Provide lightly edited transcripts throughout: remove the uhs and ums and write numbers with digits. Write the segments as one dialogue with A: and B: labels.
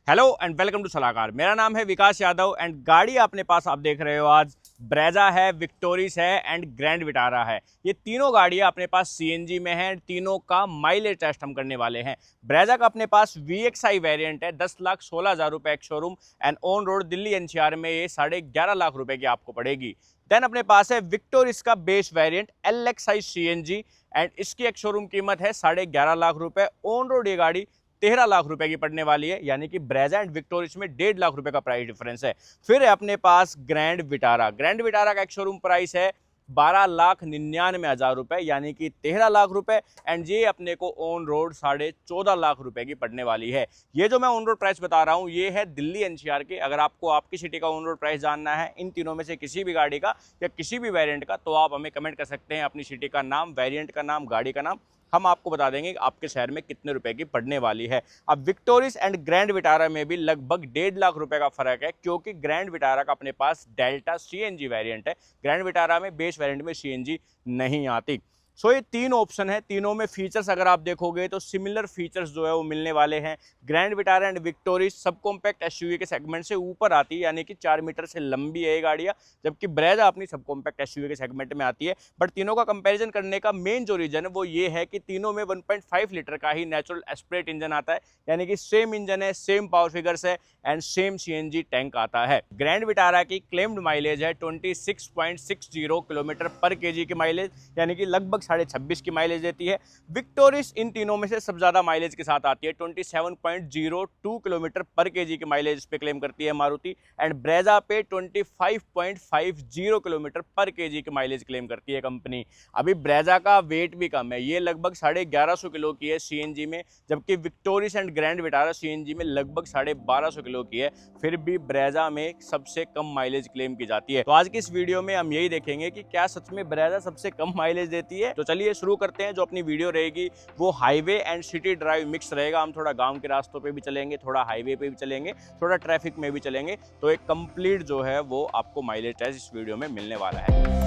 A: Hello and welcome to सलाहकार। मेरा नाम है विकास यादव एंड गाड़ी अपने पास आप देख रहे हो आज ब्रेजा है, विक्टोरिस है एंड ग्रैंड विटारा है। ये तीनों गाड़ियां अपने पास सीएनजी में हैं। तीनों का माइलेज टेस्ट हम करने वाले हैं। ब्रेजा का अपने पास VXI वेरिएंट है, 10,16,000 रुपये एक showroom and on road Delhi NCR में ये 11.5 लाख रुपए की आपको पड़ेगी। देन अपने पास है विक्टोरिस का base variant LXI CNG and इसकी एक शोरूम कीमत है 11.5 लाख रुपए। ऑन रोड ये गाड़ी 13 लाख रुपए की पड़ने वाली है, यानी कि ब्रेजा एंड विक्टोरिस में 1.5 लाख रुपए का प्राइस डिफरेंस है। फिर है अपने पास ग्रैंड विटारा। ग्रैंड विटारा का एक शोरूम प्राइस है 12,99,000 रुपए, यानी कि 13 लाख रुपए एंड ये अपने को ऑन रोड 14.5 लाख रुपए की पड़ने वाली है। ये जो मैं ऑन रोड प्राइस बता रहा हूँ ये है दिल्ली NCR के। अगर आपको आपकी सिटी का ऑन रोड प्राइस जानना है इन तीनों में से किसी भी गाड़ी का या किसी भी वेरिएंट का, तो आप हमें कमेंट कर सकते हैं अपनी सिटी का नाम, वेरिएंट का नाम, गाड़ी का नाम। हम आपको बता देंगे कि आपके शहर में कितने रुपए की पड़ने वाली है। अब विक्टोरिस एंड ग्रैंड विटारा में भी लगभग 1.5 लाख रुपए का फर्क है, क्योंकि ग्रैंड विटारा का अपने पास डेल्टा CNG वेरिएंट है। ग्रैंड विटारा में बेस वेरिएंट में CNG नहीं आती। सो ये तीन ऑप्शन है, तीनों में फीचर्स अगर आप देखोगे तो सिमिलर फीचर्स जो है वो मिलने वाले हैं। Grand Vitara and Victoris sub compact SUV के सेगमेंट से ऊपर आती है, यानी कि 4 मीटर से लंबी है ये गाड़ियाँ, जबकि ब्रेजा अपनी सब कॉम्पैक्ट SUV के सेगमेंट में आती है। बट तीनों का कंपैरिजन करने का मेन जो रीजन है वो ये है कि तीनों में 1.5 लीटर का ही नेचुरल एस्पिरेट इंजन आता है, यानी कि सेम इंजन है, सेम पावर फिगर्स है एंड सेम CNG टैंक आता है। ग्रैंड विटारा की क्लेम्ड माइलेज है 26.60 किलोमीटर पर kg की माइलेज, यानी कि लगभग 26.5 की माइलेज देती है। विक्टोरिस इन तीनों में से सबसे ज्यादा माइलेज के साथ आती है, 27.02 किलोमीटर पर kg की माइलेज इस पे क्लेम करती है मारुति एंड ब्रेजा पे 25.50 किलोमीटर पर kg की माइलेज क्लेम करती है कंपनी। अभी ब्रेजा का वेट भी कम है, ये लगभग 1150 किलो की है CNG में, जबकि Victoris and Grand Vitara CNG में लगभग 1250 किलो की है। फिर भी ब्रेजा में सबसे कम माइलेज क्लेम की जाती है। तो आज की इस वीडियो में हम यही देखेंगे कि क्या सच में ब्रेजा सबसे कम माइलेज देती है। तो चलिए शुरू करते हैं। जो अपनी वीडियो रहेगी वो highway and city drive mix रहेगा। हम थोड़ा गांव के रास्तों पे भी चलेंगे, थोड़ा हाईवे पे भी चलेंगे, थोड़ा ट्रैफिक में भी चलेंगे। तो एक कंप्लीट जो है वो आपको माइलेज टेस्ट इस वीडियो में मिलने वाला है।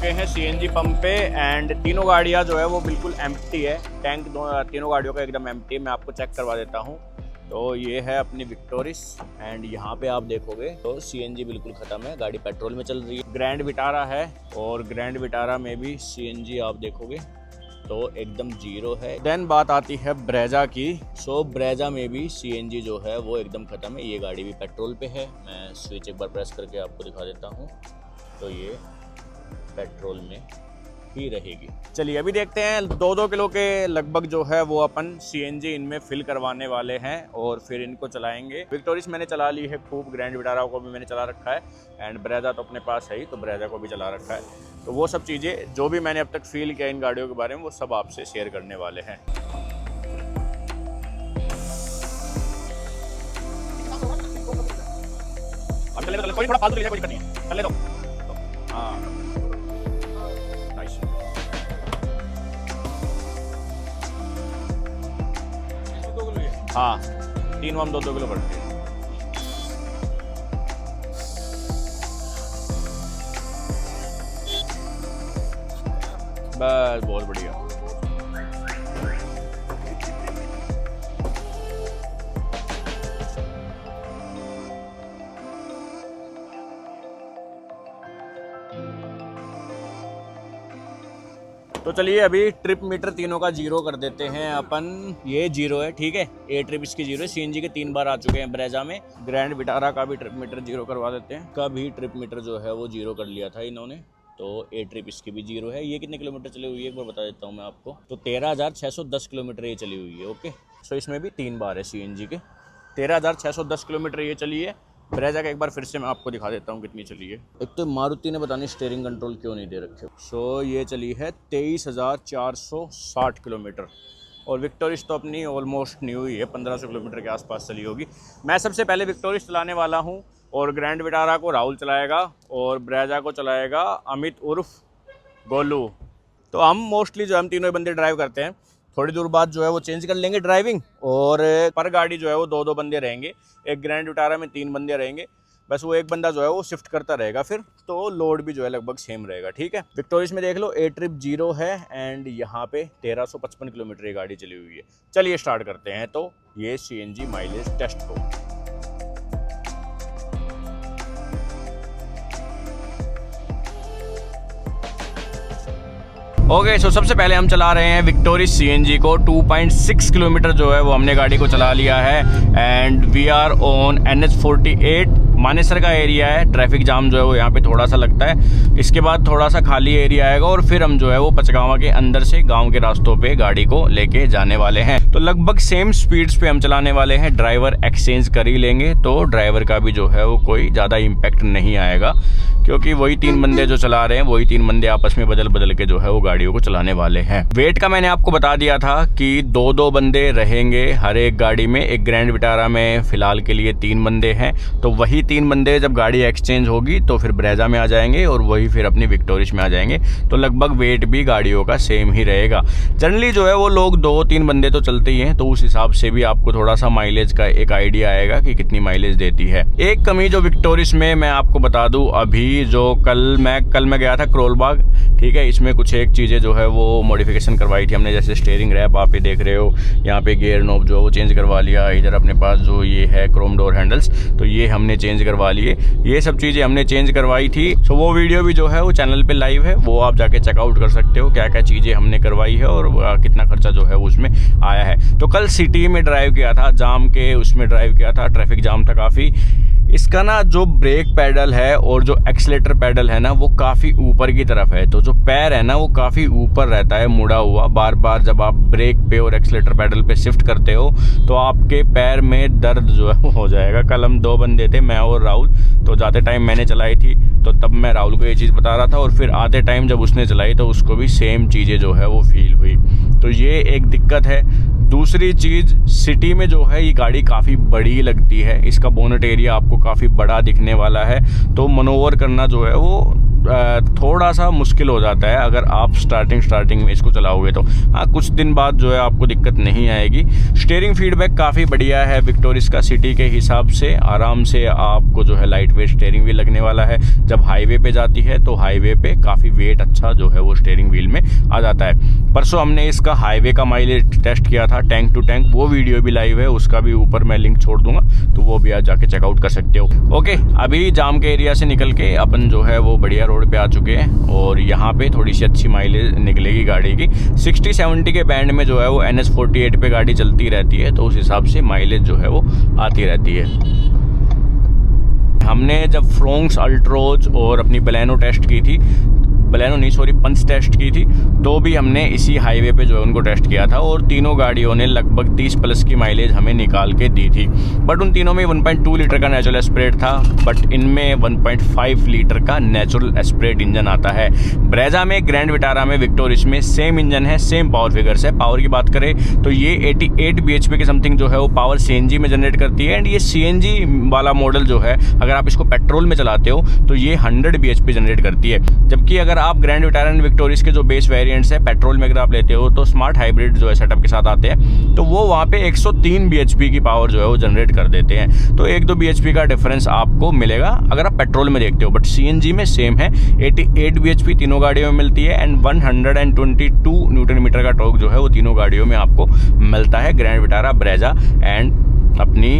A: हैं CNG पंप पे एंड तीनों गाड़ियां जो है वो बिल्कुल एम्प्टी है। टैंक तीनों गाड़ियों का एकदम एम्प्टी है। मैं आपको चेक करवा देता हूं। तो ये है अपनी विक्टोरिस एंड यहाँ पे आप देखोगे तो CNG बिल्कुल खत्म है, गाड़ी पेट्रोल में चल रही है। ग्रैंड विटारा है और ग्रैंड विटारा में भी CNG आप देखोगे तो एकदम जीरो है। देन बात आती है ब्रेजा की। सो ब्रेजा में भी CNG जो है वो एकदम खत्म है। ये गाड़ी भी पेट्रोल पे है। मैं स्विच एक बार प्रेस करके आपको दिखा देता हूँ तो ये पेट्रोल में ही रहेगी। चलिए अभी देखते हैं 2-2 किलो के लगभग जो है वो अपन CNG इनमें फिल करवाने वाले हैं और फिर इनको चलाएंगे। विक्टोरिस मैंने चला ली है खूब, ग्रैंड विटारा को भी मैंने चला रखा है एंड ब्रेजा तो अपने पास है ही, तो ब्रेजा को भी चला रखा है। तो वो सब चीज़ें जो भी मैंने अब तक फील किया इन गाड़ियों के बारे में वो सब आपसे शेयर करने वाले हैं। अब चले तो थोड़ा फालतू कोई दिक्कत नहीं है, चले तो हाँ हाँ 3 हम 2-2 किलो पड़ते हैं। बस बहुत बढ़िया। तो चलिए अभी ट्रिप मीटर तीनों का जीरो कर देते हैं अपन। ये जीरो है, ठीक है। ए ट्रिप इसकी जीरो है। CNG के 3 बार आ चुके हैं ब्रेजा में। ग्रैंड विटारा का भी ट्रिप मीटर जीरो करवा देते हैं। का भी ट्रिप मीटर जो है वो जीरो कर लिया था इन्होंने, तो ए ट्रिप इसकी भी जीरो है। ये कितने किलोमीटर चली हुई है एक बार बता देता हूँ मैं आपको। तो 13,610 किलोमीटर ये चली हुई है। ओके, सो इसमें भी 3 बार है CNG के। 13,610 किलोमीटर ये चली है। ब्रेजा का एक बार फिर से मैं आपको दिखा देता हूँ कितनी चली है। एक तो मारुति ने पता नहीं स्टीयरिंग कंट्रोल क्यों नहीं दे रखे। सो ये चली है 23,460 किलोमीटर और विक्टोरिस तो अपनी ऑलमोस्ट न्यू ही है, 1500 किलोमीटर के आसपास चली होगी। मैं सबसे पहले विक्टोरिस चलाने वाला हूँ और ग्रैंड विटारा को राहुल चलाएगा और ब्रेजा को चलाएगा अमित उर्फ गोलू। तो हम मोस्टली जो हम तीनों बंदे ड्राइव करते हैं। थोड़ी दूर बाद जो है वो चेंज कर लेंगे ड्राइविंग और पर गाड़ी जो है वो 2-2 बंदे रहेंगे। एक ग्रैंड विटारा में 3 बंदे रहेंगे। बस वो एक बंदा जो है वो शिफ्ट करता रहेगा फिर, तो लोड भी जो है लगभग सेम रहेगा। ठीक है, विक्टोरियस में देख लो ए ट्रिप 0 है एंड यहाँ पे 1355 किलोमीटर ये गाड़ी चली हुई है। चलिए स्टार्ट करते हैं तो ये CNG माइलेज टेस्ट को। ओके, सो सबसे पहले हम चला रहे हैं विक्टोरियस CNG को। 2.6 किलोमीटर जो है वो हमने गाड़ी को चला लिया है and we are on NH48। Manesar का एरिया है, ट्रैफिक जाम जो है वो यहाँ पे थोड़ा सा लगता है, इसके बाद थोड़ा सा खाली एरिया आएगा और फिर हम जो है वो पचगावा के अंदर से गांव के रास्तों पे गाड़ी को लेके जाने वाले हैं। तो लगभग सेम स्पीड्स पे हम चलाने वाले हैं। ड्राइवर एक्सचेंज कर ही लेंगे तो ड्राइवर का भी जो है वो कोई ज़्यादा इम्पैक्ट नहीं आएगा, क्योंकि वही 3 बंदे जो चला रहे हैं वही 3 बंदे आपस में बदल बदल के जो है वो गाड़ियों को चलाने वाले हैं। वेट का मैंने आपको बता दिया था कि 2-2 बंदे रहेंगे हर एक गाड़ी में। एक ग्रैंड विटारा में फिलहाल के लिए 3 बंदे हैं, तो वही 3 बंदे जब गाड़ी एक्सचेंज होगी तो फिर ब्रेजा में आ जाएंगे और वही फिर अपनी विक्टोरियस में आ जाएंगे। तो लगभग वेट भी गाड़ियों का सेम ही रहेगा। जनरली जो है वो लोग 2-3 बंदे तो चलते ही हैं, तो उस हिसाब से भी आपको थोड़ा सा माइलेज का एक आइडिया आएगा कि कितनी माइलेज देती है। एक कमी जो विक्टोरियस में मैं आपको बता दूं, अभी जो कल मैं गया था करोलबाग, ठीक है, इसमें कुछ एक चीज़ें जो है वो मॉडिफिकेशन करवाई थी हमने, जैसे स्टीयरिंग रैप आप ये देख रहे हो, यहाँ पे गियर नॉब जो है वो चेंज करवा लिया, इधर अपने पास जो ये है क्रोम डोर हैंडल्स तो ये हमने चेंज करवा लिए। ये सब चीज़ें हमने चेंज करवाई थी। सो वो वीडियो भी जो है वो चैनल पे लाइव है, वो आप जाके चेकआउट कर सकते हो क्या क्या चीज़ें हमने करवाई है और कितना खर्चा जो है उसमें आया है। तो कल सिटी में ड्राइव किया था, जाम के उसमें ड्राइव किया था, ट्रैफिक जाम था काफ़ी। इसका ना जो ब्रेक पैडल है और जो एक्सीलेटर पैडल है ना वो काफ़ी ऊपर की तरफ है, तो जो पैर है ना वो काफ़ी ऊपर रहता है मुड़ा हुआ। बार बार जब आप ब्रेक पे और एक्सीलेटर पैडल पे शिफ्ट करते हो तो आपके पैर में दर्द जो है वो हो जाएगा। कल हम 2 बंदे थे, मैं और राहुल, तो जाते टाइम मैंने चलाई थी तो तब मैं राहुल को ये चीज़ बता रहा था और फिर आते टाइम जब उसने चलाई तो उसको भी सेम चीज़ें जो है वो फील हुई। तो ये एक दिक्कत है। दूसरी चीज़, सिटी में जो है ये गाड़ी काफ़ी बड़ी लगती है, इसका बोनट एरिया आपको काफ़ी बड़ा दिखने वाला है, तो मनोवर करना जो है वो थोड़ा सा मुश्किल हो जाता है अगर आप स्टार्टिंग में इसको चलाओगे तो। हाँ, कुछ दिन बाद जो है आपको दिक्कत नहीं आएगी। स्टीयरिंग फीडबैक काफ़ी बढ़िया है विक्टोरियस का, सिटी के हिसाब से आराम से आपको जो है लाइट वेट स्टीयरिंग व्हील लगने वाला है। जब हाईवे पे जाती है तो हाईवे पे काफ़ी वेट अच्छा जो है वो स्टीयरिंग व्हील में आ जाता है। परसों हमने इसका हाईवे का माइलेज टेस्ट किया था टैंक टू टैंक, वो वीडियो भी लाइव है, उसका भी ऊपर मैं लिंक छोड़ दूंगा, तो वो भी आज जाके चेकआउट कर सकते हो। ओके, अभी जाम के एरिया से निकल के अपन जो है वो बढ़िया रोड पे आ चुके हैं और यहाँ पे थोड़ी सी अच्छी माइलेज निकलेगी गाड़ी की। 60-70 के बैंड में जो है वो NH48 पे गाड़ी चलती रहती है, तो उस हिसाब से माइलेज जो है वो आती रहती है। हमने जब फ्रोंक्स अल्ट्रोज और अपनी बलेनो टेस्ट की थी, पंच टेस्ट की थी, तो भी हमने इसी हाईवे पे जो है उनको टेस्ट किया था और तीनों गाड़ियों ने लगभग 30+ की माइलेज हमें निकाल के दी थी। बट उन तीनों में 1.2 लीटर का नेचुरल एस्पिरेट था, बट इनमें 1.5 लीटर का नेचुरल एस्पिरेट इंजन आता है। ब्रेजा में, ग्रैंड विटारा में, विक्टोरियस में सेम इंजन है, सेम पावर फिगर्स है। पावर की बात करें तो ये 88 bhp के समथिंग जो है वो पावर CNG में जनरेट करती है एंड ये CNG वाला मॉडल जो है अगर आप इसको पेट्रोल में चलाते हो तो ये 100 bhp जनरेट करती है। जबकि अगर आप ग्रैंड विटारा एंड विक्टोरियस के जो बेस वेरिएंट्स है पेट्रोल में अगर आप लेते हो तो स्मार्ट हाइब्रिड जो है सेटअप के साथ आते हैं, तो वो वहाँ पे 103 bhp की पावर जो है वो जनरेट कर देते हैं। तो 1-2 bhp का डिफरेंस आपको मिलेगा अगर आप पेट्रोल में देखते हो, बट CNG में सेम है। 88 bhp तीनों गाड़ियों में मिलती है एंड 122 न्यूटन मीटर का टॉर्क जो है वो तीनों गाड़ियों में आपको मिलता है, ग्रैंड विटारा, ब्रेजा एंड अपनी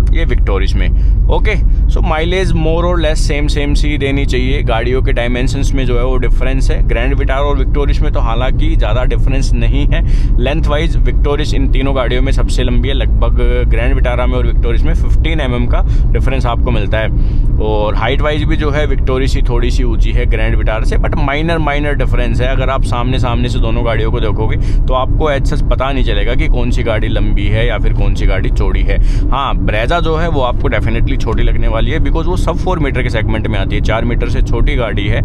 A: ये विक्टोरियस में। ओके, सो माइलेज मोर और लेस सेम सी देनी चाहिए। गाड़ियों के डायमेंशंस में जो है वो डिफरेंस है। ग्रैंड विटारा और विक्टोरियस में तो हालांकि ज़्यादा डिफरेंस नहीं है। लेंथ वाइज विक्टोरियस इन तीनों गाड़ियों में सबसे लंबी है, लगभग ग्रैंड विटारा में और विक्टोरियस में 15 mm का डिफरेंस आपको मिलता है। और हाइट वाइज भी जो है विक्टोरियस ही थोड़ी सी ऊँची है ग्रैंड विटारा से, बट माइनर डिफरेंस है। अगर आप सामने से दोनों गाड़ियों को देखोगे तो आपको ऐसा पता नहीं चलेगा कि कौन सी गाड़ी लंबी है या फिर कौन सी गाड़ी चौड़ी है। हाँ, ब्रेजा जो है वो आपको डेफिनेटली छोटी लगने वाली है, बिकॉज वो सब 4 मीटर के सेगमेंट में आती है। 4 मीटर से छोटी गाड़ी है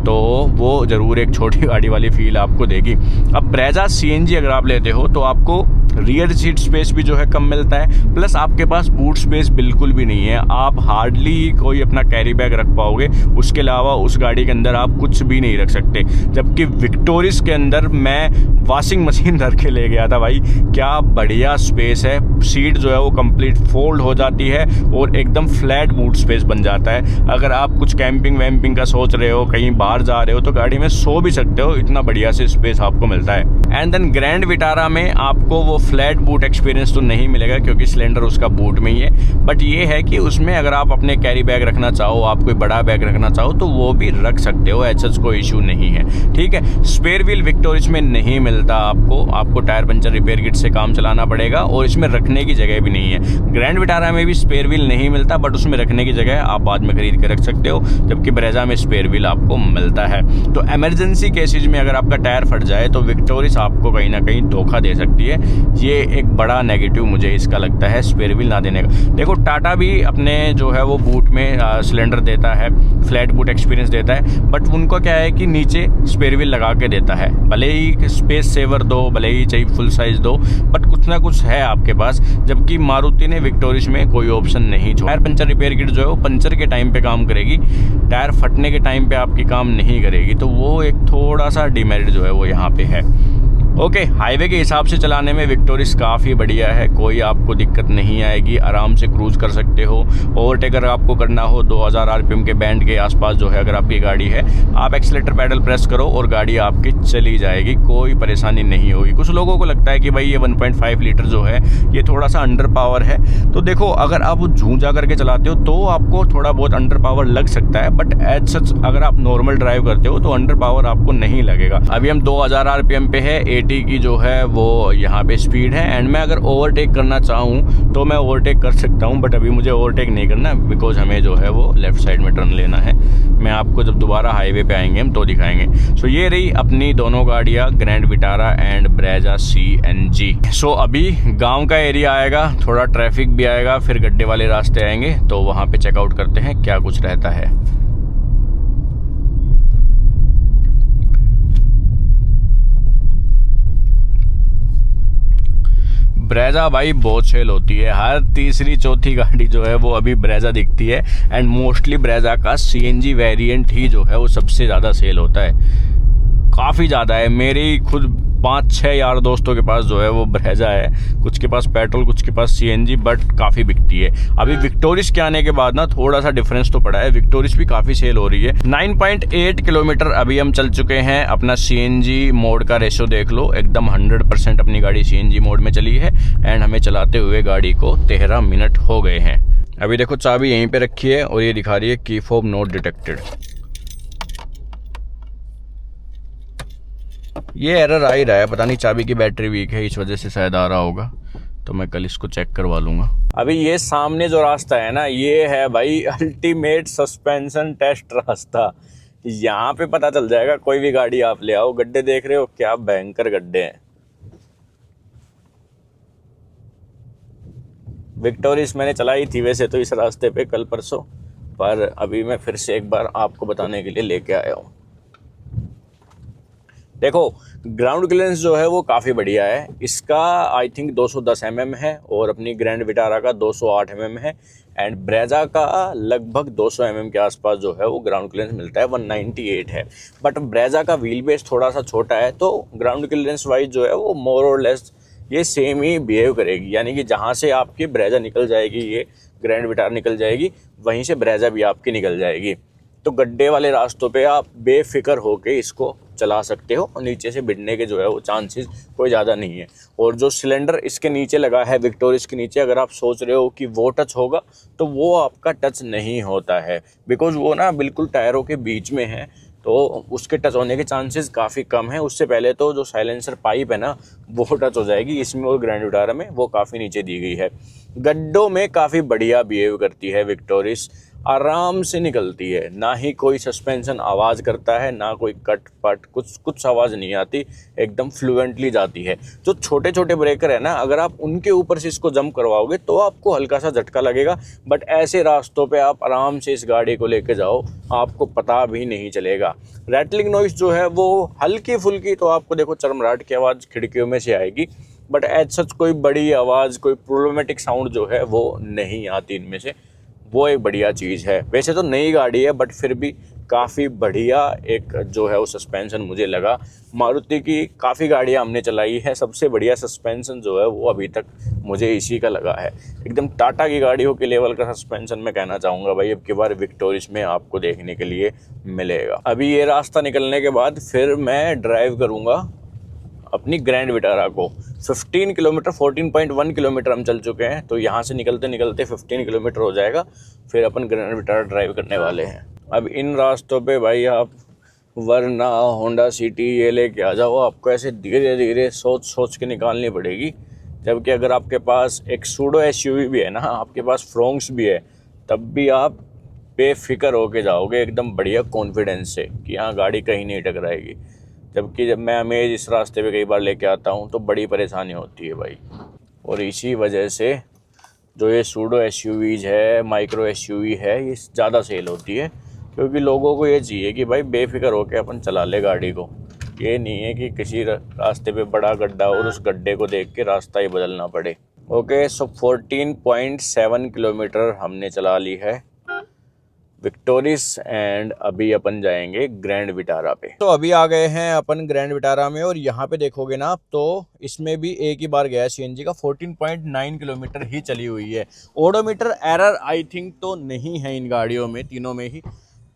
A: तो वो ज़रूर एक छोटी गाड़ी वाली फील आपको देगी। अब ब्रेजा CNG अगर आप लेते हो तो आपको रियर सीट स्पेस भी जो है कम मिलता है, प्लस आपके पास बूट स्पेस बिल्कुल भी नहीं है। आप हार्डली कोई अपना कैरी बैग रख पाओगे, उसके अलावा उस गाड़ी के अंदर आप कुछ भी नहीं रख सकते। जबकि विक्टोरिस के अंदर मैं वॉशिंग मशीन रख के ले गया था भाई, क्या बढ़िया स्पेस है। सीट जो है वो कंप्लीट फोल्ड हो जाती है और एकदम फ्लैट बूट स्पेस बन जाता है। अगर आप कुछ कैंपिंग वैम्पिंग का सोच रहे हो, कहीं बाहर जा रहे हो, तो गाड़ी में सो भी सकते हो, इतना बढ़िया से स्पेस आपको मिलता है। एंड देन ग्रैंड विटारा में आपको वो फ्लैट बूट एक्सपीरियंस तो नहीं मिलेगा क्योंकि सिलेंडर उसका बूट में ही है, बट ये है कि उसमें अगर आप अपने कैरी बैग रखना चाहो, आप कोई बड़ा बैग रखना चाहो तो वो भी रख सकते हो, ऐसा कोई इशू नहीं है। ठीक है, स्पेयर व्हील विक्टोरिस में नहीं मिलता आपको टायर पंचर रिपेयर किट से काम चलाना पड़ेगा और इसमें रखने की जगह भी नहीं है। ग्रैंड विटारा में भी स्पेयर व्हील नहीं मिलता, बट उसमें रखने की जगह आप बाद में खरीद के रख सकते हो, जबकि ब्रेजा में स्पेयर व्हील आपको मिलता है। तो इमरजेंसी केसेज में अगर आपका टायर फट जाए तो विक्टोरिस आपको कहीं ना कहीं धोखा दे सकती है। ये एक बड़ा नेगेटिव मुझे इसका लगता है, स्पेयर व्हील ना देने का। देखो टाटा भी अपने जो है वो बूट में सिलेंडर देता है, फ्लैट बूट एक्सपीरियंस देता है, बट उनको क्या है कि नीचे स्पेयर व्हील लगा के देता है। भले ही स्पेस सेवर दो, भले ही चाहिए फुल साइज दो, बट कुछ ना कुछ है आपके पास। जबकि मारुति ने विक्टोरिस में कोई ऑप्शन नहीं छोड़ा। टायर पंचर रिपेयर किट जो है वो पंचर के टाइम पे काम करेगी, टायर फटने के टाइम पे आपकी काम नहीं करेगी, तो वो एक थोड़ा सा डिमेरिट जो है वो यहाँ पे है। ओके, हाईवे के हिसाब से चलाने में विक्टोरिस काफ़ी बढ़िया है, कोई आपको दिक्कत नहीं आएगी, आराम से क्रूज़ कर सकते हो। ओवरटेक अगर आपको करना हो 2000 आरपीएम के बैंड के आसपास जो है अगर आपकी गाड़ी है, आप एक्सीलेटर पैडल प्रेस करो और गाड़ी आपकी चली जाएगी, कोई परेशानी नहीं होगी। कुछ लोगों को लगता है कि भाई ये 1.5 लीटर जो है ये थोड़ा सा अंडर पावर है, तो देखो अगर आप झूंझा करके चलाते हो तो आपको थोड़ा बहुत अंडर पावर लग सकता है, बट एज सच अगर आप नॉर्मल ड्राइव करते हो तो अंडर पावर आपको नहीं लगेगा। अभी हम 2000 आरपीएम पे है, 80 की जो है वो यहाँ पे स्पीड है, एंड मैं अगर ओवरटेक करना चाहूँ तो मैं ओवरटेक कर सकता हूँ, बट अभी मुझे ओवरटेक नहीं करना बिकॉज हमें जो है वो लेफ्ट साइड में टर्न लेना है। मैं आपको जब दोबारा हाईवे पे आएंगे हम तो दिखाएंगे। सो ये रही अपनी दोनों गाड़ियाँ, grand Vitara and Brezza CNG। सो अभी गाँव का एरिया आएगा, थोड़ा ट्रैफिक भी आएगा, फिर गड्ढे वाले रास्ते आएंगे, तो वहाँ पे चेकआउट करते हैं क्या कुछ रहता है। ब्रेजा भाई बहुत सेल होती है, हर तीसरी चौथी गाड़ी जो है वो अभी ब्रेजा दिखती है, एंड मोस्टली ब्रेजा का CNG वेरिएंट ही जो है वो सबसे ज़्यादा सेल होता है, काफ़ी ज़्यादा है। मेरी खुद 5-6 यार दोस्तों के पास जो है वो ब्रेजा है, कुछ के पास पेट्रोल, कुछ के पास CNG, बट काफ़ी बिकती है। अभी विक्टोरिस के आने के बाद ना थोड़ा सा डिफरेंस तो पड़ा है, विक्टोरिस भी काफ़ी सेल हो रही है। 9.8 किलोमीटर अभी हम चल चुके हैं, अपना CNG मोड का रेशो देख लो, एकदम 100% अपनी गाड़ी CNG मोड में चली है, एंड हमें चलाते हुए गाड़ी को 13 मिनट हो गए हैं। अभी देखो चाबी यहीं पर रखी है और ये दिखा रही है की फोब नॉट डिटेक्टेड। ये एरर आ ही रहा है, पता नहीं चाबी की बैटरी वीक है, इस वजह से शायद आ रहा होगा, तो मैं कल इसको चेक करवा लूँगा। अभी ये सामने जो रास्ता है ना, ये है भाई अल्टीमेट सस्पेंशन टेस्ट रास्ता। यहाँ पे पता चल जाएगा, कोई भी गाड़ी आप ले आओ। गड्ढे देख रहे हो, क्या भयंकर गड्ढे हैं। विक्टोरिस मैंने चलाई थी वैसे तो इस रास्ते पे कल परसों, पर अभी मैं फिर से एक बार आपको बताने के लिए लेके आया हूँ। देखो ग्राउंड क्लियरेंस जो है वो काफ़ी बढ़िया है, इसका आई थिंक 210 mm है और अपनी ग्रैंड विटारा का 208 mm है, एंड ब्रेजा का लगभग 200 mm के आसपास जो है वो ग्राउंड क्लियरेंस मिलता है, 198 है। बट ब्रेजा का व्हील बेस थोड़ा सा छोटा है, तो ग्राउंड क्लियरेंस वाइज जो है वो मोर और लेस ये सेम ही बिहेव करेगी, यानी कि जहाँ से आपकी ब्रेजा निकल जाएगी, ये ग्रैंड विटारा निकल जाएगी, वहीं से ब्रेजा भी आपकी निकल जाएगी। तो गड्ढे वाले रास्तों पे आप बेफिक्र होके इसको चला सकते हो, और नीचे से बिड़ने के जो है वो चांसेस कोई ज़्यादा नहीं है। और जो सिलेंडर इसके नीचे लगा है विक्टोरिस के नीचे, अगर आप सोच रहे हो कि वो टच होगा, तो वो आपका टच नहीं होता है, बिकॉज़ वो ना बिल्कुल टायरों के बीच में है, तो उसके टच होने के चांसेस काफ़ी कम है। उससे पहले तो जो साइलेंसर पाइप है ना, वो टच हो जाएगी। इसमें और ग्रैंड विटारा में वो काफ़ी नीचे दी गई है। गड्ढों में काफ़ी बढ़िया बिहेव करती है विक्टोरिस, आराम से निकलती है, ना ही कोई सस्पेंशन आवाज़ करता है, ना कोई कट पट कुछ आवाज़ नहीं आती, एकदम फ्लुएंटली जाती है। जो छोटे छोटे ब्रेकर है ना, अगर आप उनके ऊपर से इसको जंप करवाओगे तो आपको हल्का सा झटका लगेगा, बट ऐसे रास्तों पे आप आराम से इस गाड़ी को लेके जाओ, आपको पता भी नहीं चलेगा। रैटलिंग नॉइस जो है वो हल्की फुल्की तो आपको देखो चरमराहट की आवाज़ खिड़कियों में से आएगी, बट एज सच कोई बड़ी आवाज़, कोई प्रॉब्लमेटिक साउंड जो है वो नहीं आती इनमें से, वो एक बढ़िया चीज़ है। वैसे तो नई गाड़ी है बट फिर भी काफ़ी बढ़िया एक जो है वो सस्पेंशन मुझे लगा। मारुति की काफ़ी गाड़ियाँ हमने चलाई है, सबसे बढ़िया सस्पेंशन जो है वो अभी तक मुझे इसी का लगा है। एकदम टाटा की गाड़ियों के लेवल का सस्पेंशन मैं कहना चाहूँगा भाई अब की बार विक्टोरिस में आपको देखने के लिए मिलेगा। अभी ये रास्ता निकलने के बाद फिर मैं ड्राइव करूँगा अपनी ग्रैंड विटारा को। 15 किलोमीटर 14.1 किलोमीटर हम चल चुके हैं, तो यहाँ से निकलते निकलते 15 किलोमीटर हो जाएगा, फिर अपन ग्रैंड विटारा ड्राइव करने वाले हैं। अब इन रास्तों पे भाई आप वरना होंडा सिटी ये लेके आ जाओ, आपको ऐसे धीरे धीरे सोच सोच के निकालनी पड़ेगी। जबकि अगर आपके पास एक सूडो एसयूवी भी है ना, आपके पास फ्रोंक्स भी है, तब भी आप बेफिक्र होके जाओगे एकदम बढ़िया कॉन्फिडेंस से कि हाँ गाड़ी कहीं नहीं टकराएगी। जबकि जब मैं अमेज इस रास्ते पे कई बार लेके आता हूँ तो बड़ी परेशानी होती है भाई। और इसी वजह से जो ये सूडो एसयूवीज है, माइक्रो एसयूवी है, ये ज़्यादा सेल होती है, क्योंकि लोगों को ये चाहिए कि भाई बेफिक्र होकर अपन चला ले गाड़ी को। ये नहीं है कि किसी रास्ते पे बड़ा गड्ढा और उस गड्ढे को देख के रास्ता ही बदलना पड़े। ओके, सो 14.7 किलोमीटर हमने चला ली है विक्टोरिस एंड अभी अपन जाएंगे ग्रैंड विटारा पे। तो अभी आ गए हैं अपन ग्रैंड विटारा में, और यहाँ पे देखोगे ना आप तो इसमें भी एक ही बार गया सीएनजी का 14.9 किलोमीटर ही चली हुई है। ओडोमीटर एरर आई थिंक तो नहीं है इन गाड़ियों में, तीनों में ही।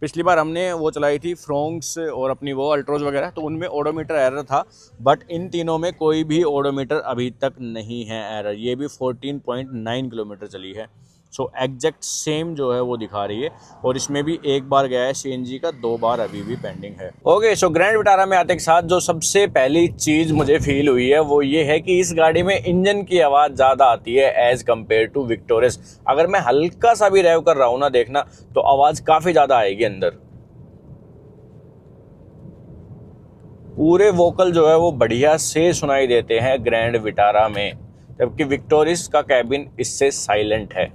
A: पिछली बार हमने वो चलाई थी फ्रोंक्स और अपनी वो अल्ट्रोज वगैरह, तो उनमें ओडोमीटर एरर था, बट इन तीनों में कोई भी ओडोमीटर अभी तक नहीं है एरर। ये भी 14.9 किलोमीटर चली है, सो एग्जैक्ट सेम जो है वो दिखा रही है। और इसमें भी एक बार गया है सीएनजी का, 2 बार अभी भी पेंडिंग है। ओके, सो ग्रैंड विटारा में आते के साथ जो सबसे पहली चीज़ मुझे फील हुई है वो ये है कि इस गाड़ी में इंजन की आवाज़ ज़्यादा आती है एज़ कम्पेयर टू विक्टोरिस। अगर मैं हल्का सा भी रेव कर रहा हूँ ना, देखना तो आवाज़ काफ़ी ज़्यादा आएगी अंदर। पूरे वोकल जो है वो बढ़िया से सुनाई देते हैं ग्रैंड विटारा में, जबकि विक्टोरिस का कैबिन इससे साइलेंट है।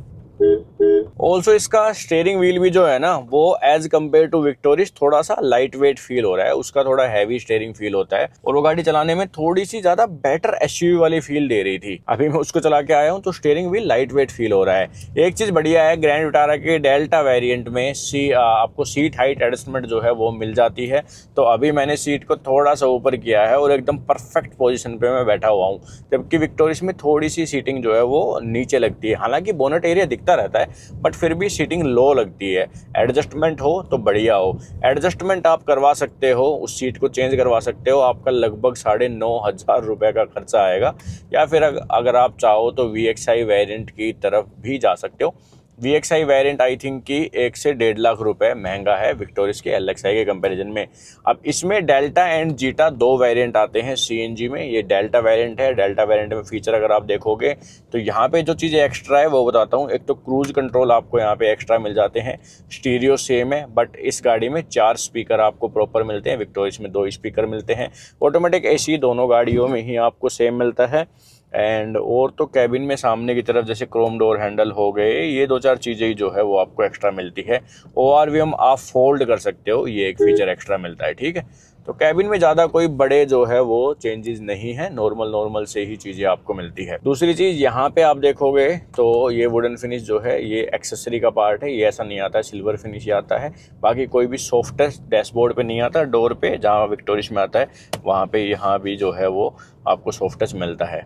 A: ऑल्सो इसका स्टीयरिंग व्हील भी जो है ना वो एज कम्पेयर टू विक्टोरिस थोड़ा सा लाइट वेट फील हो रहा है, उसका थोड़ा हैवी स्टीयरिंग फील होता है, और वो गाड़ी चलाने में थोड़ी सी ज्यादा बेटर एसयूवी वाली फील दे रही थी। अभी मैं उसको चला के आया हूँ तो steering wheel light weight feel हो रहा है। एक चीज बढ़िया है, ग्रैंड विटारा के डेल्टा वेरिएंट में आपको सीट हाइट एडजस्टमेंट जो है वो मिल जाती है। तो अभी मैंने सीट को थोड़ा सा ऊपर किया है और एकदम परफेक्ट पोजिशन पे मैं बैठा हुआ हूँ, जबकि विक्टोरिस में थोड़ी सी सीटिंग जो है वो नीचे लगती है। हालांकि बोनट एरिया दिखता रहता है बट फिर भी सीटिंग लो लगती है। एडजस्टमेंट हो तो बढ़िया हो, एडजस्टमेंट आप करवा सकते हो, उस सीट को चेंज करवा सकते हो, आपका लगभग 9,500 रुपये का खर्चा आएगा। या फिर अगर आप चाहो तो VXI वेरिएंट की तरफ भी जा सकते हो। VXI वेरिएंट आई थिंक कि 1 से 1.5 लाख रुपए महंगा है विक्टोरिस के LXI के कंपैरिजन में। अब इसमें डेल्टा एंड जीटा 2 वेरिएंट आते हैं सीएनजी में। ये डेल्टा वेरिएंट है। डेल्टा वेरिएंट में फीचर अगर आप देखोगे तो यहाँ पे जो चीज़ें एक्स्ट्रा है वो बताता हूँ। एक तो क्रूज कंट्रोल आपको यहाँ पे एक्स्ट्रा मिल जाते हैं, स्टीरियो सेम है, बट इस गाड़ी में 4 स्पीकर आपको प्रॉपर मिलते हैं, विक्टोरिस में 2 स्पीकर मिलते हैं। ऑटोमेटिक AC दोनों गाड़ियों में ही आपको सेम मिलता है। एंड और तो कैबिन में सामने की तरफ जैसे क्रोम डोर हैंडल हो गए, ये 2-4 चीज़ें ही जो है वो आपको एक्स्ट्रा मिलती है। ORVM आप फोल्ड कर सकते हो, ये एक फीचर एक्स्ट्रा मिलता है, ठीक है। तो कैबिन में ज़्यादा कोई बड़े जो है वो चेंजेस नहीं है, नॉर्मल से ही चीज़ें आपको मिलती है। दूसरी चीज़ यहाँ पे आप देखोगे तो ये वुडन फिनिश जो है ये एक्सेसरी का पार्ट है, ये ऐसा नहीं आता है, सिल्वर फिनिश ही आता है। बाकी कोई भी सॉफ्टनेस डैशबोर्ड पे नहीं आता, डोर पे जहाँ विक्टोरिस में आता है वहाँ पे यहाँ भी जो है वो आपको सॉफ्ट टच मिलता है।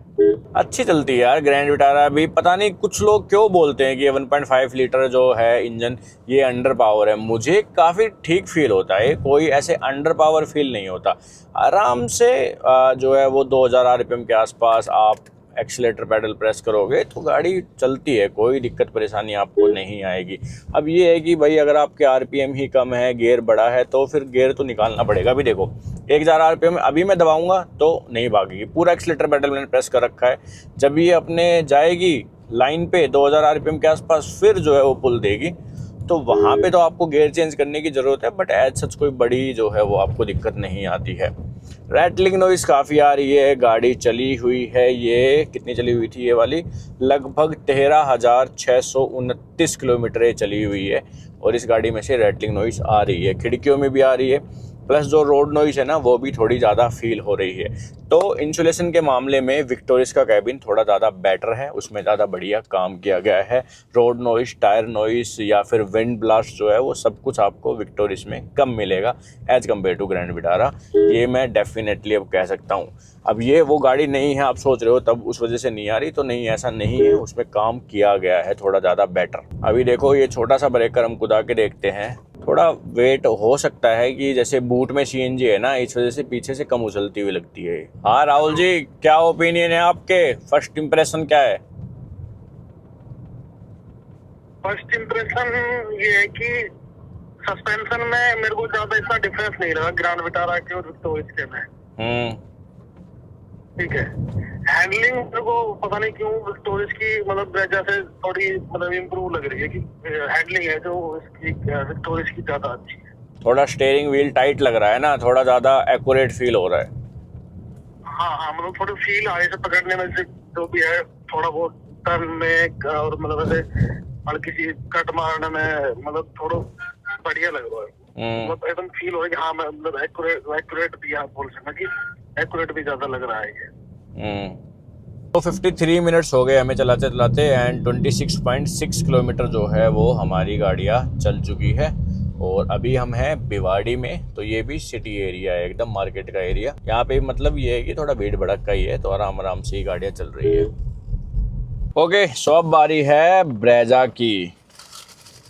A: अच्छी चलती है यार ग्रैंड विटारा भी। पता नहीं कुछ लोग क्यों बोलते हैं कि 1.5 लीटर जो है इंजन ये अंडर पावर है, मुझे काफ़ी ठीक फील होता है, कोई ऐसे अंडर पावर फील नहीं होता। आराम से जो है वो 2000 RPM के आसपास आप एक्सीलेटर पैडल प्रेस करोगे तो गाड़ी चलती है, कोई दिक्कत परेशानी आपको नहीं आएगी। अब ये है कि भाई अगर आपके RPM ही कम है, गियर बड़ा है, तो फिर गियर तो निकालना पड़ेगा। अभी देखो 1000 RPM अभी मैं दबाऊंगा तो नहीं भागेगी, पूरा एक्सीलेटर पैडल मैंने प्रेस कर रखा है। जब ये अपने जाएगी लाइन पे 2000 RPM के आसपास फिर जो है वो पुल देगी, तो वहाँ पे तो आपको गियर चेंज करने की ज़रूरत है, बट एज सच कोई बड़ी जो है वो आपको दिक्कत नहीं आती है। रैटलिंग नॉइस काफ़ी आ रही है, गाड़ी चली हुई है, ये कितनी चली हुई थी ये वाली, लगभग 13,629 किलोमीटर चली हुई है, और इस गाड़ी में से रैटलिंग नॉइस आ रही है, खिड़कियों में भी आ रही है। प्लस जो रोड नॉइस है ना वो भी थोड़ी ज़्यादा फील हो रही है। तो इंसुलेशन के मामले में विक्टोरिस का कैबिन थोड़ा ज़्यादा बेटर है, उसमें ज़्यादा बढ़िया काम किया गया है। रोड नॉइस, टायर नॉइस या फिर विंड ब्लास्ट जो है वो सब कुछ आपको विक्टोरिस में कम मिलेगा as compare to Grand Vitara. ये मैं डेफिनेटली अब कह सकता हूँ। अब ये वो गाड़ी नहीं है आप सोच रहे हो तब उस वजह से नहीं आ रही, तो नहीं, ऐसा नहीं है, उसमें काम किया गया है थोड़ा ज़्यादा बेटर। अभी देखो ये छोटा सा ब्रेकर हम कुदा के देखते हैं, थोड़ा वेट हो सकता है कि जैसे बूट में सीएनजी है ना, इस वजह से पीछे से कम उछलती हुई लगती है। हाँ राहुल जी, क्या ओपिनियन है आपके? फर्स्ट इंप्रेशन क्या है?
B: फर्स्ट इंप्रेशन ये है कि सस्पेंशन में मेरे को ज्यादा इतना डिफरेंस नहीं लगा ग्रैंड विटारा के और विक्टोरिस के में। ठीक है, हैंडलिंग मेरे को पता नहीं क्यों विक्टोरिस की मतलब ब्रेजा से थोड़ी मतलब इम्प्रूव लग रही है कि हैंडलिंग है जो इसकी विक्टोरिस की ज्यादा अच्छी है।
A: थोड़ा स्टीयरिंग व्हील टाइट लग रहा है ना, थोड़ा ज्यादा एक्यूरेट फील हो रहा है।
B: हाँ, मतलब थोड़ी फील आगे से पकड़ने में से जो भी है थोड़ा बहुत टर्न में और मतलब ऐसे हल्की सी कट मारने में मतलब थोड़ा बढ़िया लग रहा है। मतलब एकदम फील हो रहा है कि हाँ मैं मतलब एक्यूरेट भी आप बोल सकते कि एक्यूरेट भी ज्यादा लग रहा है ये।
A: तो 53 मिनट्स हो गए हमें चलाते चलाते एंड 26.6 किलोमीटर जो है वो हमारी गाड़ियाँ चल चुकी है। और अभी हम हैं भिवाड़ी में, तो ये भी सिटी एरिया है, एकदम मार्केट का एरिया। यहाँ पे मतलब ये है कि थोड़ा भीड़ भड़क ही है, तो आराम आराम से ही गाड़ियाँ चल रही है। ओके, सो अब बारी है ब्रेजा की।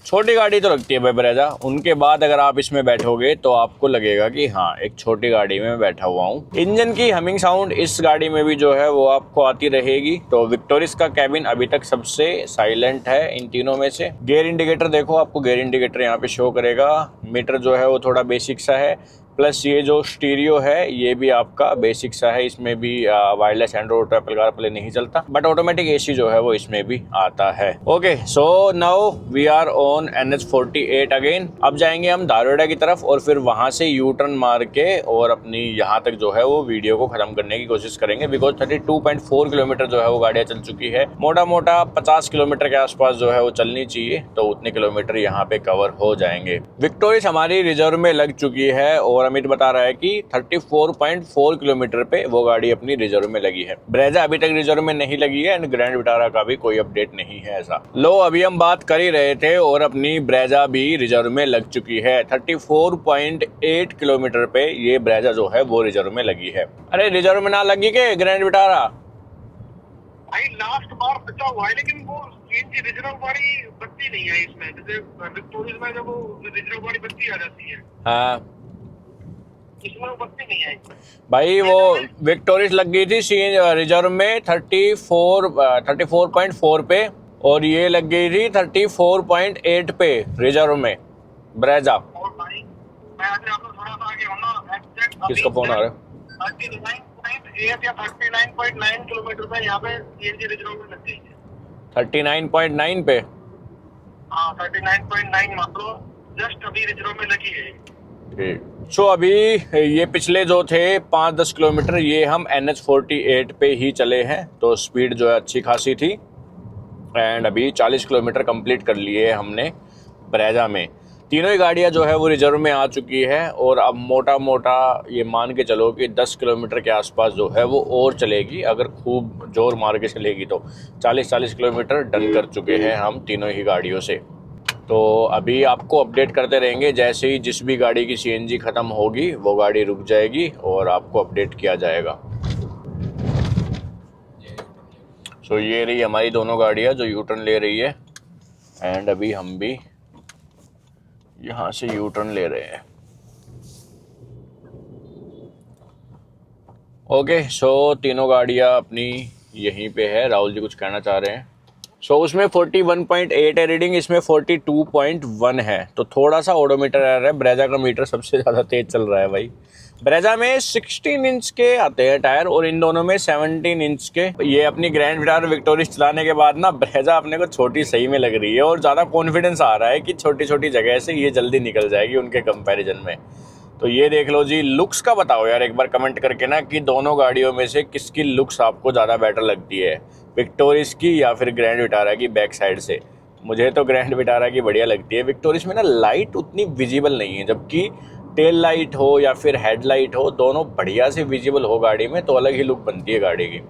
A: छोटी गाड़ी तो लगती है भाई ब्रेजा, उनके बाद अगर आप इसमें बैठोगे तो आपको लगेगा कि हाँ एक छोटी गाड़ी में मैं बैठा हुआ हूँ। इंजन की हमिंग साउंड इस गाड़ी में भी जो है वो आपको आती रहेगी। तो विक्टोरिस का कैबिन अभी तक सबसे साइलेंट है इन तीनों में से। गियर इंडिकेटर देखो, आपको गियर इंडिकेटर यहाँ पे शो करेगा। मीटर जो है वो थोड़ा बेसिक सा है, प्लस ये जो स्टीरियो है ये भी आपका बेसिक सा है, इसमें भी वायरलेस एंड्रॉइड एप्पल कारप्ले नहीं चलता, बट ऑटोमेटिक एसी जो है वो इसमें भी आता है। Okay, so now we are on NH48 again. अब जाएंगे हम धारवाड़ा की तरफ और फिर वहां से यू टर्न मार के और अपनी यहाँ तक जो है वो वीडियो को खत्म करने की कोशिश करेंगे, बिकॉज 32.4 किलोमीटर जो है वो गाड़ियाँ चल चुकी है। मोटा मोटा 50 किलोमीटर के आसपास जो है वो चलनी चाहिए, तो उतने किलोमीटर यहाँ पे कवर हो जाएंगे। विक्टोरिस हमारी रिजर्व में लग चुकी है और अमित बता रहा है कि 34.4 किलोमीटर पे वो गाड़ी अपनी रिजर्व में लगी है। ब्रेजा अभी तक रिजर्व में नहीं लगी है एंड ग्रैंड विटारा का भी कोई अपडेट नहीं है ऐसा। लो, अभी हम बात कर ही रहे थे और अपनी ब्रेजा भी रिजर्व में लग चुकी है। 34.8 किलोमीटर पे ये ब्रेजा जो है वो रिजर्व में लगी है। अरे रिजर्व में ना लगी के ग्रैंड विटारा?
B: भाई लास्ट बार बचा हुआ है, लेकिन वो सीएनजी रिजर्व वाली बत्ती नहीं है इसमें। जैसे विक्टोरिस में जब वो रिजर्व वाली बत्ती आ जाती है, हाँ, इसमें वो बत्ती नहीं है
A: भाई। वो विक्टोरिस लग गई थी रिजर्व में 34.4 पे और ये लग गई थी 34.8 पे रिजर्व में ब्रेजा।
B: और भाई मैं आज आपको थोड़ा सा आगे हूं ना, एग्जैक्ट
A: किसका फोन आ रहा है?
B: 39.8 या 39.9 किलोमीटर पे यहाँ पे सीएनजी रिजर्व में लग गई है।
A: 39.9 पे?
B: हाँ, 39.9 मात्र जस्ट अभी रिजर्व में लगी है।
A: ठीक। सो अभी ये पिछले जो थे 5-10 किलोमीटर ये हम NH48 पे ही चले हैं, तो स्पीड जो है अच्छी खासी थी एंड अभी 40 किलोमीटर कंप्लीट कर लिए हमने ब्रेजा में। तीनों ही गाड़ियां जो है वो रिजर्व में आ चुकी है और अब मोटा मोटा ये मान के चलो कि 10 किलोमीटर के आसपास जो है वो और चलेगी, अगर खूब जोर मार के चलेगी तो 40 किलोमीटर डन कर चुके हैं हम तीनों ही गाड़ियों से। तो अभी आपको अपडेट करते रहेंगे, जैसे ही जिस भी गाड़ी की सीएनजी ख़त्म होगी वो गाड़ी रुक जाएगी और आपको अपडेट किया जाएगा। सो ये रही हमारी दोनों गाड़ियाँ जो यू टर्न ले रही है एंड अभी हम भी यहाँ से यू टर्न ले रहे हैं। ओके, सो तीनों गाड़ियाँ अपनी यहीं पे है। राहुल जी कुछ कहना चाह रहे हैं? सो उसमें 41.8 है रीडिंग, इसमें 42.1 है, तो थोड़ा सा ओडोमीटर एरर है। ब्रेजा का मीटर सबसे ज़्यादा तेज चल रहा है भाई। ब्रेजा में 16 इंच के आते हैं टायर और इन दोनों में 17 इंच के। ये अपनी ग्रैंड विटारा विक्टोरिस चलाने के बाद ना ब्रेजा अपने को छोटी सही में लग रही है और ज़्यादा कॉन्फिडेंस आ रहा है कि छोटी छोटी जगह से ये जल्दी निकल जाएगी उनके कंपैरिजन में। तो ये देख लो जी। लुक्स का बताओ यार एक बार कमेंट करके ना कि दोनों गाड़ियों में से किसकी लुक्स आपको ज़्यादा बेटर लगती है, विक्टोरिस की या फिर ग्रैंड विटारा की बैक साइड से। मुझे तो ग्रैंड विटारा की बढ़िया लगती है। विक्टोरिस में ना लाइट उतनी विजिबल नहीं है, जबकि टेल लाइट हो या फिर हेडलाइट हो, दोनों बढ़िया से विजिबल हो गाड़ी में तो अलग ही लुक बनती है गाड़ी की।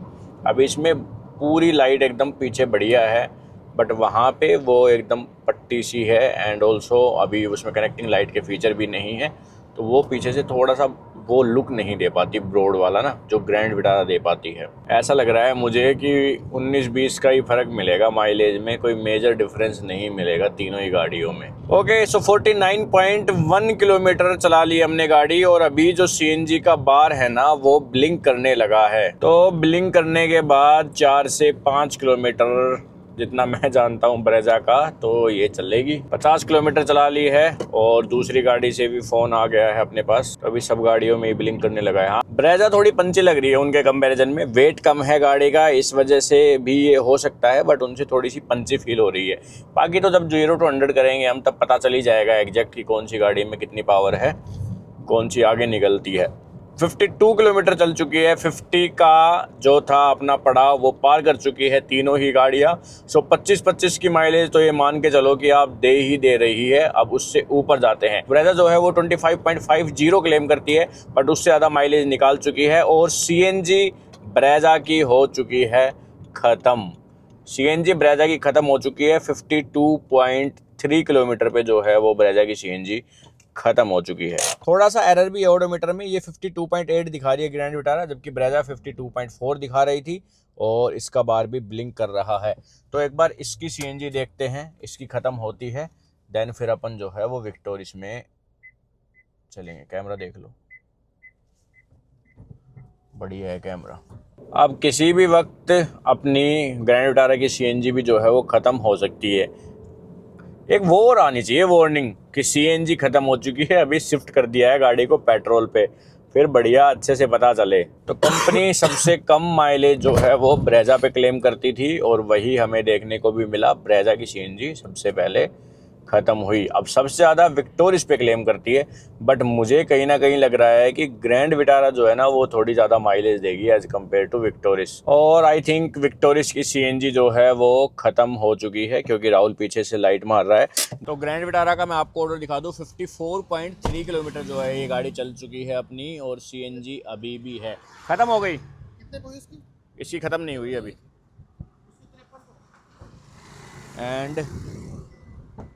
A: अब इसमें पूरी लाइट एकदम पीछे बढ़िया है, बट वहाँ पे वो एकदम पट्टी सी है एंड ऑल्सो अभी उसमें कनेक्टिंग लाइट के फीचर भी नहीं है, तो वो पीछे से थोड़ा सा वो लुक नहीं दे पाती ब्रॉड वाला ना, जो ग्रैंड विटारा दे पाती है। ऐसा लग रहा है मुझे कि 19-20 का ही फर्क मिलेगा माइलेज में, कोई मेजर डिफरेंस नहीं मिलेगा तीनों ही गाड़ियों में। ओके, सो 49.1 किलोमीटर चला ली हमने गाड़ी, और अभी जो सीएनजी का बार है ना वो ब्लिंक करने लगा है। तो ब्लिंक करने के बाद 4 से 5 किलोमीटर जितना मैं जानता हूँ ब्रेजा का, तो ये चलेगी। 50 किलोमीटर चला ली है, और दूसरी गाड़ी से भी फोन आ गया है अपने पास, तो अभी सब गाड़ियों में ही ब्लिंक करने लगा है। हाँ, ब्रेजा थोड़ी पंची लग रही है उनके कंपैरिजन में, वेट कम है गाड़ी का, इस वजह से भी ये हो सकता है, बट उनसे थोड़ी सी पंची फील हो रही है। बाकी तो जब 0 to 100 करेंगे हम, तब पता चल ही जाएगा एग्जैक्ट कि कौन सी गाड़ी में कितनी पावर है, कौन सी आगे निकलती है। 52 किलोमीटर चल चुकी है, 50 का जो था अपना पड़ाव वो पार कर चुकी है तीनों ही गाड़ियां। सो 25-25 की माइलेज तो ये मान के चलो कि आप दे ही दे रही है। अब उससे ऊपर जाते हैं, ब्रेजा जो है वो 25.50 क्लेम करती है, बट उससे ज़्यादा माइलेज निकाल चुकी है, और सीएनजी ब्रेजा की हो चुकी है ख़त्म। सीएनजी ब्रेजा की ख़त्म हो चुकी है। 52.3 किलोमीटर पे जो है वो ब्रेजा की सीएनजी खत्म हो चुकी है। थोड़ा सा एरर भी है ओडोमीटर में, ये 52.8 दिखा रही है ग्रैंड विटारा, जबकि ब्रेजा 52.4 दिखा रही थी, और इसका बार भी ब्लिंक कर रहा है। तो एक बार इसकी सीएनजी देखते हैं, इसकी ख़त्म होती है, देन फिर अपन जो है वो विक्टोरिस में चलेंगे। कैमरा देख लो, बढ़िया है कैमरा। अब किसी भी वक्त अपनी ग्रैंड विटारा की सीएनजी भी जो है वो ख़त्म हो सकती है। एक वो और आनी चाहिए वार्निंग कि सीएनजी खत्म हो चुकी है, अभी शिफ्ट कर दिया है गाड़ी को पेट्रोल पे, फिर बढ़िया अच्छे से पता चले। तो कंपनी सबसे कम माइलेज जो है वो ब्रेजा पे क्लेम करती थी, और वही हमें देखने को भी मिला, ब्रेजा की सीएनजी सबसे पहले खत्म हुई। अब सबसे ज़्यादा विक्टोरिस पे क्लेम करती है, बट मुझे कहीं ना कहीं लग रहा है कि ग्रैंड विटारा जो है ना वो थोड़ी ज़्यादा माइलेज देगी एज कम्पेयर टू विक्टोरिस। और आई थिंक विक्टोरिस की सीएनजी जो है वो ख़त्म हो चुकी है, क्योंकि राहुल पीछे से लाइट मार रहा है। तो ग्रैंड विटारा का मैं आपको ऑर्डर दिखा दूँ, 54.3 किलोमीटर जो है ये गाड़ी चल चुकी है अपनी, और सीएनजी अभी भी है, ख़त्म हो गई। इसकी ख़त्म नहीं हुई अभी। एंड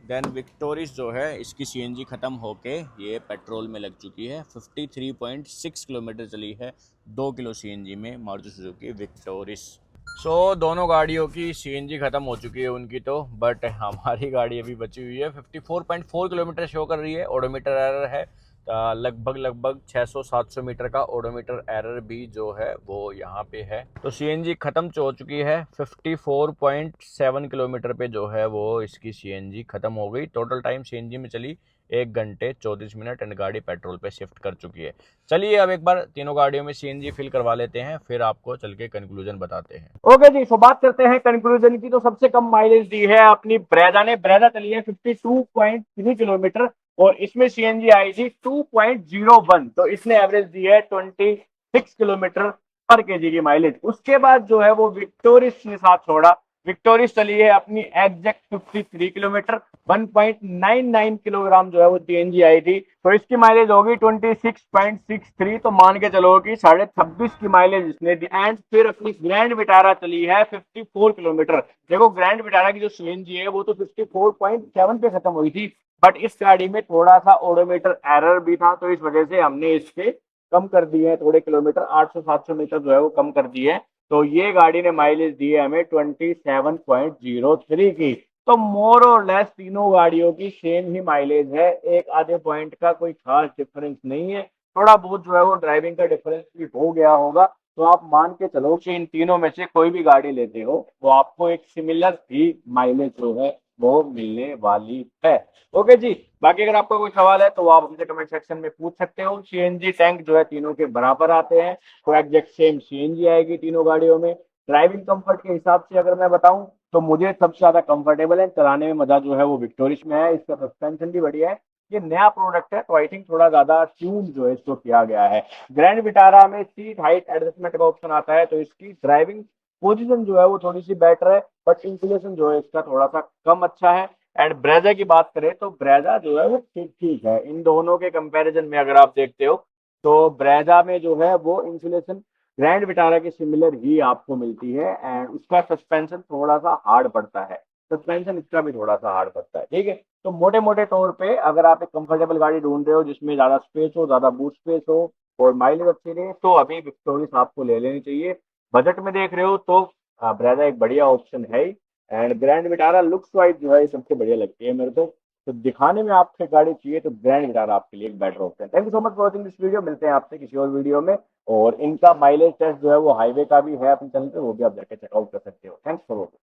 A: देन विक्टोरिस जो है इसकी सीएनजी ख़त्म होके ये पेट्रोल में लग चुकी है। 53.6 किलोमीटर चली है 2 किलो सीएनजी में मारुति सुजुकी विक्टोरिस। सो दोनों गाड़ियों की सीएनजी ख़त्म हो चुकी है उनकी तो, बट हमारी गाड़ी अभी बची हुई है। 54.4 किलोमीटर शो कर रही है, ओडोमीटर एरर है, लगभग 600-700 मीटर का ओडोमीटर एरर भी जो है वो यहाँ पे है। तो सीएनजी ख़त्म हो चुकी है। 54.7 किलोमीटर पे जो है वो इसकी सीएनजी ख़त्म हो गई। टोटल टाइम सीएनजी में चली 1 घंटे 34 मिनट, एंड गाड़ी पेट्रोल पे शिफ्ट कर चुकी है। चलिए अब एक बार तीनों गाड़ियों में सीएनजी फिल करवा लेते हैं, फिर आपको चल के कंक्लूजन बताते हैं। ओके जी, तो बात करते हैं कंक्लूजन की। तो सबसे कम माइलेज दी है अपनी ब्रेजा ने, ब्रेजा चली है 52.3 किलोमीटर, और इसमें सीएनजी आई थी 2.01, तो इसने एवरेज दी है 26 किलोमीटर पर केजी की माइलेज। उसके बाद जो है वो विक्टोरिस ने साथ छोड़ा। विक्टोरिस चली है अपनी एग्जैक्ट 53 किलोमीटर, 1.99 किलोग्राम जो है वो सीएनजी आई थी, तो इसकी माइलेज होगी 26.63। तो मान के चलो कि 26.5 की माइलेज इसने दी। एंड फिर अपनी ग्रैंड विटारा चली है 54 किलोमीटर। देखो ग्रैंड विटारा की जो सीएनजी है वो तो 54.7 पे खत्म हुई थी, बट इस गाड़ी में थोड़ा सा ओडोमीटर एरर भी था, तो इस वजह से हमने इसके कम कर दिए हैं थोड़े किलोमीटर, 800-700 मीटर जो है वो कम कर दिए हैं। तो ये गाड़ी ने माइलेज दी है हमें 27.03 की। तो मोर और लेस तीनों गाड़ियों की सेम ही माइलेज है, एक आधे पॉइंट का कोई खास डिफरेंस नहीं है। थोड़ा बहुत जो है वो ड्राइविंग का डिफरेंस भी हो गया होगा, तो आप मान के चलो कि इन तीनों में से कोई भी गाड़ी लेते हो वो आपको एक सिमिलर ही माइलेज जो है वो मिलने वाली है। ओके जी, बाकी अगर आपका कोई सवाल है तो आप हमसे कमेंट सेक्शन में पूछ सकते हो। सीएनजी टैंक जो है तीनों के बराबर आते हैं, तो एग्जैक्ट सेम सीएनजी आएगी तीनों गाड़ियों में। ड्राइविंग कंफर्ट के हिसाब से अगर मैं बताऊं तो मुझे सबसे ज्यादा कंफर्टेबल है, चलाने में मजा जो है वो विक्टोरिस में है। इसका सस्पेंशन भी बढ़िया है, ये नया प्रोडक्ट है, तो आई थिंक थोड़ा ज्यादा ट्यून जो है इसको किया गया है। ग्रैंड विटारा में सीट हाइट एडजस्टमेंट का ऑप्शन आता है, तो इसकी ड्राइविंग पोजीशन जो है वो थोड़ी सी बेटर है, बट इंसुलेशन जो है इसका थोड़ा सा कम अच्छा है। एंड ब्रेजा की बात करें तो ब्रेजा जो है वो ठीक ठीक है इन दोनों के कंपैरिजन में। अगर आप देखते हो तो ब्रेजा में जो है वो इंसुलेशन ग्रैंड विटारा के सिमिलर ही आपको मिलती है, एंड उसका सस्पेंशन थोड़ा सा हार्ड पड़ता है। सस्पेंशन इसका भी थोड़ा सा हार्ड पड़ता है, ठीक है। तो मोटे मोटे तौर पे अगर आप एक कंफर्टेबल गाड़ी ढूंढ रहे हो जिसमें ज्यादा स्पेस हो, ज्यादा बूट स्पेस हो और माइलेज अच्छी रहे, तो अभी विक्टोरिस आपको ले लेनी चाहिए। बजट में देख रहे हो तो ब्रेजा एक बढ़िया ऑप्शन है ही। And Grand Vitara looks wise जो है ये सबसे बढ़िया लगती है मेरे को। तो दिखाने में आपसे गाड़ी चाहिए तो ग्रैंड विटारा आपके लिए एक better option. Thank you so much for watching this video. मिलते हैं आपसे किसी और वीडियो में। और इनका माइलेज टेस्ट जो है वो हाईवे का भी है अपने चैनल पे, वो भी आप जाके चेकआउट कर सकते हो। Thanks for watching.